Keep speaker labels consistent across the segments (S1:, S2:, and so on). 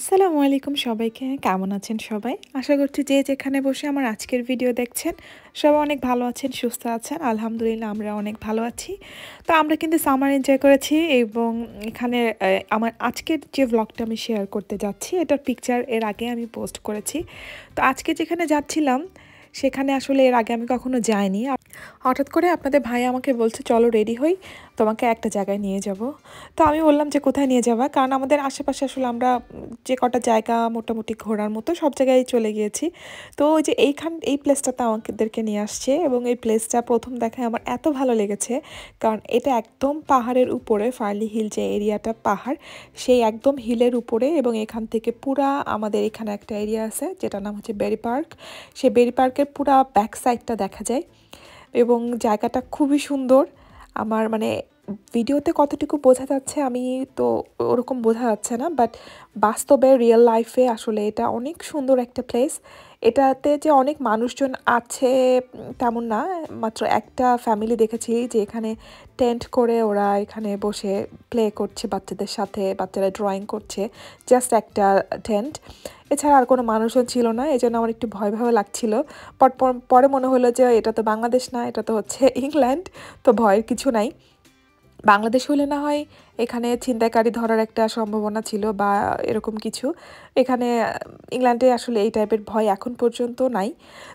S1: আসসালামু আলাইকুম সবাইকে। কেমন আছেন সবাই? আশা করছি যে যেখানে বসে আমার আজকের ভিডিও দেখছেন সবাই অনেক ভালো আছেন, সুস্থ আছেন। আলহামদুলিল্লাহ আমরা অনেক ভালো আছি। তো আমরা কিন্তু সামার এনজয় করেছি এবং এখানে আমার আজকের যে ভ্লগটা আমি শেয়ার করতে যাচ্ছি এটার পিকচার এর আগে আমি পোস্ট করেছি। তো আজকে যেখানে যাচ্ছিলাম সেখানে আসলে এর আগে আমি কখনো যাইনি। হঠাৎ করে আপনাদের ভাই আমাকে বলছে চলো রেডি হই, তোমাকে একটা জায়গায় নিয়ে যাব। তো আমি বললাম যে কোথায় নিয়ে যাবা, কারণ আমাদের আশেপাশে আসলে আমরা যে কটা জায়গা মোটামুটি ঘোরার মতো সব জায়গায় চলে গিয়েছি। তো ওই যে এই প্লেসটাতে আমাদেরকে নিয়ে আসছে এবং এই প্লেসটা প্রথম দেখায় আমার এত ভালো লেগেছে, কারণ এটা একদম পাহাড়ের উপরে, ফার্লি হিল যে এরিয়াটা পাহাড় সেই একদম হিলের উপরে, এবং এখান থেকে পুরা আমাদের এখানে একটা এরিয়া আছে যেটার নাম হচ্ছে বেরি পার্ক। সেই বেরি পার্কের পুরা ব্যাক সাইডটা দেখা যায় এবং জায়গাটা খুবই সুন্দর। আমার মানে ভিডিওতে কতটুকু বোঝা যাচ্ছে আমি তো ওরকম বোঝা যাচ্ছে না, বাট বাস্তবে রিয়েল লাইফে আসলে এটা অনেক সুন্দর একটা প্লেস। এটাতে যে অনেক মানুষজন আছে তেমন না, মাত্র একটা ফ্যামিলি দেখেছি যে এখানে টেন্ট করে ওরা এখানে বসে প্লে করছে বাচ্চাদের সাথে, বাচ্চারা ড্রয়িং করছে, জাস্ট একটা টেন্ট। এছাড়া আর কোনো মানুষজন ছিল না, এই জন্য আমার একটু ভয় ভয় লাগছিল। পরে মনে হলো যে এটা তো বাংলাদেশ না, এটা তো হচ্ছে ইংল্যান্ড, তো ভয়ের কিছু নাই। বাংলাদেশ হলে না হয় এখানে ছিনতাইকারী ধরার একটা সম্ভাবনা ছিল বা এরকম কিছু, এখানে ইংল্যান্ডে আসলে এই টাইপের ভয় এখন পর্যন্ত নাই।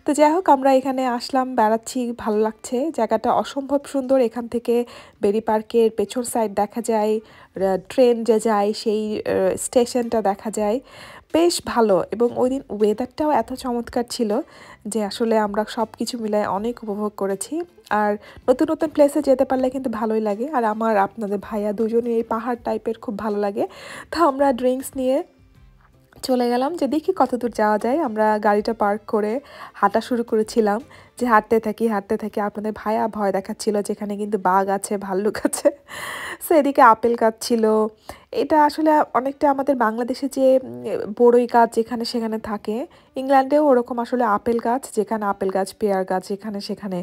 S1: তো যাই হোক আমরা এখানে আসলাম, বেড়াচ্ছি, ভালো লাগছে, জায়গাটা অসম্ভব সুন্দর। এখান থেকে বেরি পার্কের পেছন সাইড দেখা যায়, ট্রেন যে যায় সেই স্টেশনটা দেখা যায়, বেশ ভালো। এবং ওই দিন ওয়েদারটাও এত চমৎকার ছিল যে আসলে আমরা সব কিছু মিলায় অনেক উপভোগ করেছি। আর নতুন নতুন প্লেসে যেতে পারলে কিন্তু ভালোই লাগে, আর আমার আপনাদের ভাইয়া দুজনই এই পাহাড় টাইপের খুব ভালো লাগে। তো আমরা ড্রিঙ্কস নিয়ে চলে গেলাম যে দেখি কতদূর যাওয়া যায়। আমরা গাড়িটা পার্ক করে হাঁটা শুরু করেছিলাম, যে হাঁটতে থাকি হাঁটতে থাকি। আপনাদের ভাইয়া ভয় দেখাচ্ছিল যেখানে কিন্তু বাঘ আছে, ভাল্লুক আছে। সো এদিকে আপেল গাছ ছিল। এটা আসলে অনেকটা আমাদের বাংলাদেশে যে বড়ই গাছ যেখানে সেখানে থাকে, ইংল্যান্ডেও ওরকম আসলে আপেল গাছ, যেখানে আপেল গাছ, পেয়ার গাছ যেখানে সেখানে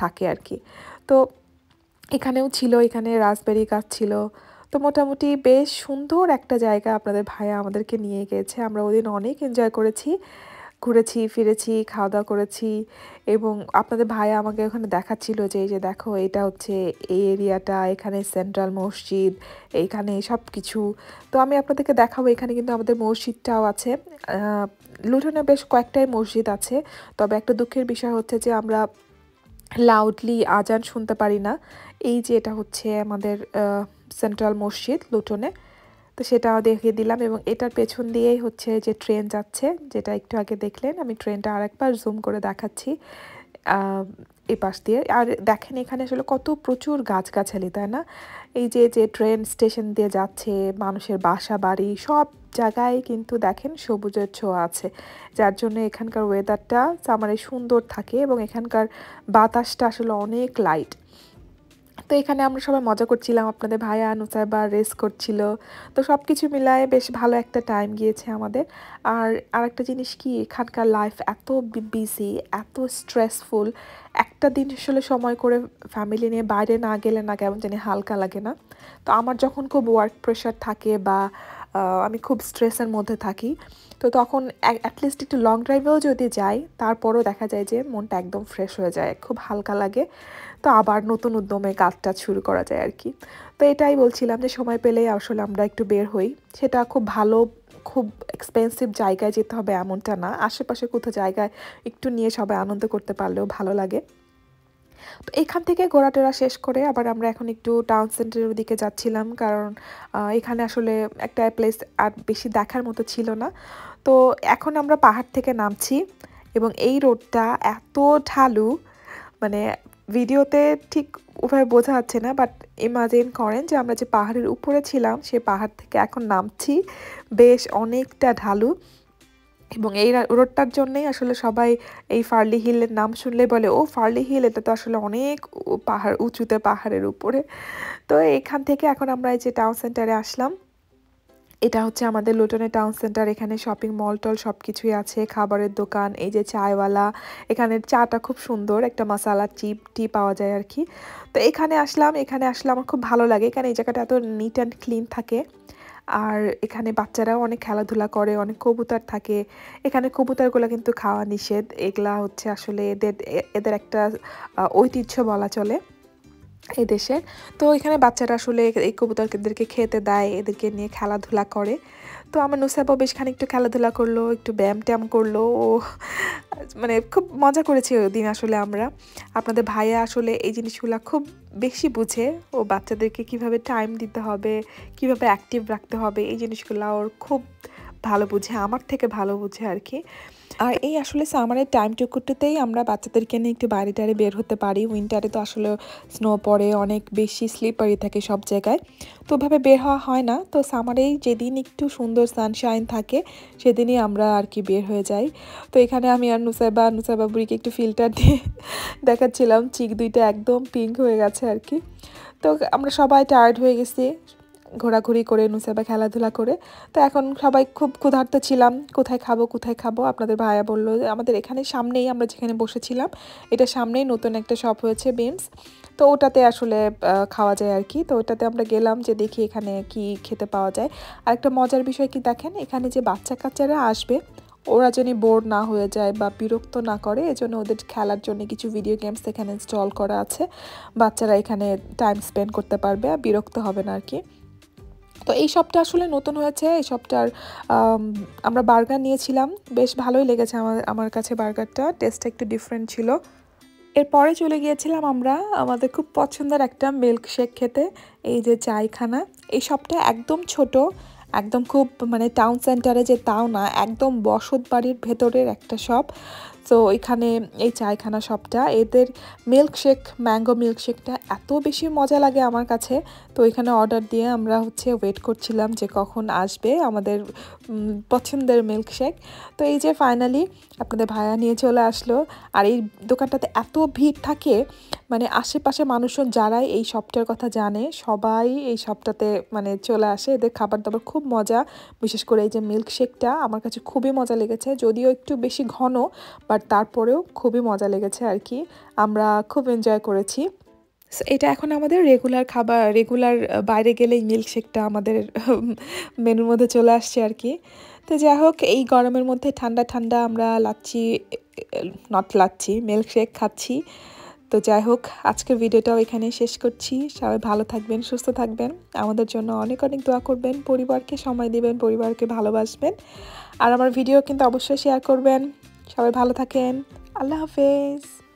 S1: থাকে আর কি। তো এখানেও ছিল, এখানে রাসবেরি গাছ ছিল। তো মোটামুটি বেশ সুন্দর একটা জায়গা আপনাদের ভাইয়া আমাদেরকে নিয়ে গিয়েছে। আমরা ওদিন অনেক এনজয় করেছি, ঘুরেছি ফিরেছি, খাওয়া দাওয়া করেছি। এবং আপনাদের ভাইয়া আমাকে ওখানে দেখাচ্ছিল যে এই যে দেখো এটা হচ্ছে এই এরিয়াটা, এখানে সেন্ট্রাল মসজিদ, এইখানে সব কিছু। তো আমি আপনাদেরকে দেখাবো, এখানে কিন্তু আমাদের মসজিদটাও আছে। লুটনে বেশ কয়েকটাই মসজিদ আছে, তবে একটা দুঃখের বিষয় হচ্ছে যে আমরা লাউডলি আজান শুনতে পারি না। এই যে এটা হচ্ছে আমাদের সেন্ট্রাল মসজিদ লুটনে, তো সেটা দেখিয়ে দিলাম। এবং এটার পেছন দিয়েই হচ্ছে যে ট্রেন যাচ্ছে, যেটা একটু আগে দেখলেন। আমি ট্রেনটা আরেকবার জুম করে দেখাচ্ছি এই পাশ দিয়ে। আর দেখেন এখানে আসলে কত প্রচুর গাছগাছালি, তাই না? এই যে যে ট্রেন স্টেশন দিয়ে যাচ্ছে, মানুষের বাসা বাড়ি সব জায়গায় কিন্তু দেখেন সবুজের ছোঁয়া আছে, যার জন্য এখানকার ওয়েদারটা সামারে সুন্দর থাকে এবং এখানকার বাতাসটা আসলে অনেক লাইট। তো এখানে আমরা সবাই মজা করছিলাম, আপনাদের ভাইয়া নুসাইবা রেস করছিল। তো সব কিছু মিলায়ে বেশ ভালো একটা টাইম গিয়েছে আমাদের। আর আরেকটা জিনিস কি, এখানকার লাইফ এত বিজি, এত স্ট্রেসফুল, একটা দিন আসলে সময় করে ফ্যামিলি নিয়ে বাইরে না গেলে না কেমন জানি হালকা লাগে না। তো আমার যখন খুব ওয়ার্ক প্রেশার থাকে বা আমি খুব স্ট্রেসের মধ্যে থাকি, তো তখন অ্যাটলিস্ট একটু লং ড্রাইভেও যদি যাই, তারপরও দেখা যায় যে মনটা একদম ফ্রেশ হয়ে যায়, খুব হালকা লাগে। তো আবার নতুন উদ্যমে কাজটা শুরু করা যায় আর কি। তো এটাই বলছিলাম যে সময় পেলেই আসলে আমরা একটু বের হই। সেটা খুব ভালো, খুব এক্সপেন্সিভ জায়গায় যেতে হবে এমনটা না, আশেপাশে কোথাও জায়গায় একটু নিয়ে সবাই আনন্দ করতে পারলেও ভালো লাগে। তো এখান থেকে ঘোরাটোরা শেষ করে আবার আমরা এখন একটু টাউন সেন্টারের দিকে যাচ্ছিলাম, কারণ এখানে আসলে একটা প্লেস আর বেশি দেখার মতো ছিল না। তো এখন আমরা পাহাড় থেকে নামছি এবং এই রোডটা এত ঢালু, মানে ভিডিওতে ঠিক ওভাবে বোঝা যাচ্ছে না, বাট ইমাজিন করেন যে আমরা যে পাহাড়ের উপরে ছিলাম সে পাহাড় থেকে এখন নামছি, বেশ অনেকটা ঢালু। এবং এই রোডটার জন্যই আসলে সবাই এই ফার্লি হিলের নাম শুনলে বলে ও ফার্লি হিল, এটা তো আসলে অনেক পাহাড় উঁচুতে, পাহাড়ের উপরে। তো এখান থেকে এখন আমরা এই যে টাউন সেন্টারে আসলাম। এটা হচ্ছে আমাদের লুটনের টাউন সেন্টার, এখানে শপিং মল টল সব কিছুই আছে, খাবারের দোকান, এই যে চায়ওয়ালা, এখানের চাটা খুব সুন্দর, একটা মশালা টি পাওয়া যায় আর কি। তো এখানে আসলাম, এখানে আসলে আমার খুব ভালো লাগে, এখানে এই জায়গাটা এত নিট অ্যান্ড ক্লিন থাকে। আর এখানে বাচ্চারাও অনেক খেলাধুলা করে, অনেক কবুতর থাকে। এখানে কবুতরগুলো কিন্তু খাওয়া নিষেধ, এগুলা হচ্ছে আসলে এদের একটা ঐতিহ্য বলা চলে এই দেশের। তো এখানে বাচ্চারা আসলে এই কবুতরদেরকে খেতে দেয়, এদেরকে নিয়ে খেলাধুলা করে। তো আমার নুসাইবা বেশ খানিকটু খেলাধুলা করলো, একটু ব্যায়াম ট্যায়াম করলো। ও মানে খুব মজা করেছি ওই দিন আসলে আমরা। আপনাদের ভাইয়া আসলে এই জিনিসগুলো খুব বেশি বুঝে, ও বাচ্চাদেরকে কিভাবে টাইম দিতে হবে, কিভাবে অ্যাক্টিভ রাখতে হবে, এই জিনিসগুলো ওর খুব ভালো বুঝে, আমার থেকে ভালো বুঝে আর কি। আর এই আসলে সামারের টাইমটুকুতেই আমরা বাচ্চাদেরকে নিয়ে একটু বাইরে টাইরে বের হতে পারি। উইন্টারে তো আসলে স্নো পড়ে, অনেক বেশি স্লিপারি থাকে সব জায়গায়, তো ওভাবে বের হওয়া হয় না। তো সামারেই যেদিন একটু সুন্দর সানশাইন থাকে সেদিনই আমরা আর কি বের হয়ে যাই। তো এখানে আমি আর নুসাইবা বুড়িকে একটু ফিল্টার দিয়ে দেখাচ্ছিলাম, চিক দুইটা একদম পিঙ্ক হয়ে গেছে আর কি। তো আমরা সবাই টায়ার্ড হয়ে গেছি ঘোরাঘুরি করে, নুসাইবা খেলাধুলা করে। তো এখন সবাই খুব ক্ষুধার্ত ছিলাম, কোথায় খাবো। আপনাদের ভাইয়া বললো যে আমাদের এখানে সামনেই, আমরা যেখানে বসেছিলাম এটা সামনেই নতুন একটা শপ হয়েছে বিমস, তো ওটাতে আসলে খাওয়া যায় আর কি। তো ওটাতে আমরা গেলাম যে দেখি এখানে কি খেতে পাওয়া যায়। আর একটা মজার বিষয় কি দেখেন, এখানে যে বাচ্চা কাচ্চারা আসবে ওরা যেন বোর না হয়ে যায় বা বিরক্ত না করে, এজন্য ওদের খেলার জন্য কিছু ভিডিও গেমস এখানে ইনস্টল করা আছে। বাচ্চারা এখানে টাইম স্পেন্ড করতে পারবে আর বিরক্ত হবে না আর কি। তো এই শপটা আসলে নতুন হয়েছে, এই শপটার আমরা বার্গার নিয়েছিলাম, বেশ ভালোই লেগেছে আমার কাছে বার্গারটা, টেস্টটা একটু ডিফারেন্ট ছিল। এরপরে চলে গিয়েছিলাম আমরা আমাদের খুব পছন্দের একটা মিল্কশেক খেতে, এই যে চায়খানা। এই শপটা একদম ছোট, একদম খুব মানে টাউন সেন্টারে যে তাও না, একদম বসত বাড়ির ভেতরের একটা শপ। তো এখানে এই চায়খানা শপটা, এদের মিল্কশেক, ম্যাঙ্গো মিল্কশেকটা এত বেশি মজা লাগে আমার কাছে। তো এখানে অর্ডার দিয়ে আমরা হচ্ছে ওয়েট করছিলাম যে কখন আসবে আমাদের পছন্দের মিল্কশেক। তো এই যে ফাইনালি আপনাদের ভাইয়া নিয়ে চলে আসলো। আর এই দোকানটাতে এত ভিড় থাকে, মানে আশেপাশে মানুষজন যারাই এই শপটার কথা জানে সবাই এই শপটাতে মানে চলে আসে। এদের খাবার দাবার খুব মজা, বিশেষ করে এই যে মিল্কশেকটা আমার কাছে খুবই মজা লেগেছে, যদিও একটু বেশি ঘন, বাট তারপরেও খুবই মজা লেগেছে আর কি। আমরা খুব এনজয় করেছি। এটা এখন আমাদের রেগুলার খাবার, রেগুলার বাইরে গেলেই মিল্কশেকটা আমাদের মেনুর মধ্যে চলে আসছে আর কি। তো যাই হোক, এই গরমের মধ্যে ঠান্ডা ঠান্ডা আমরা মিল্কশেক খাচ্ছি। তো যাই হোক, আজকের ভিডিওটাও এখানে শেষ করছি। সবাই ভালো থাকবেন, সুস্থ থাকবেন, আমাদের জন্য অনেক অনেক দোয়া করবেন, পরিবারকে সময় দিবেন, পরিবারকে ভালোবাসবেন, আর আমার ভিডিও কিন্তু অবশ্যই শেয়ার করবেন। সবাই ভালো থাকেন, আল্লাহ হাফেজ।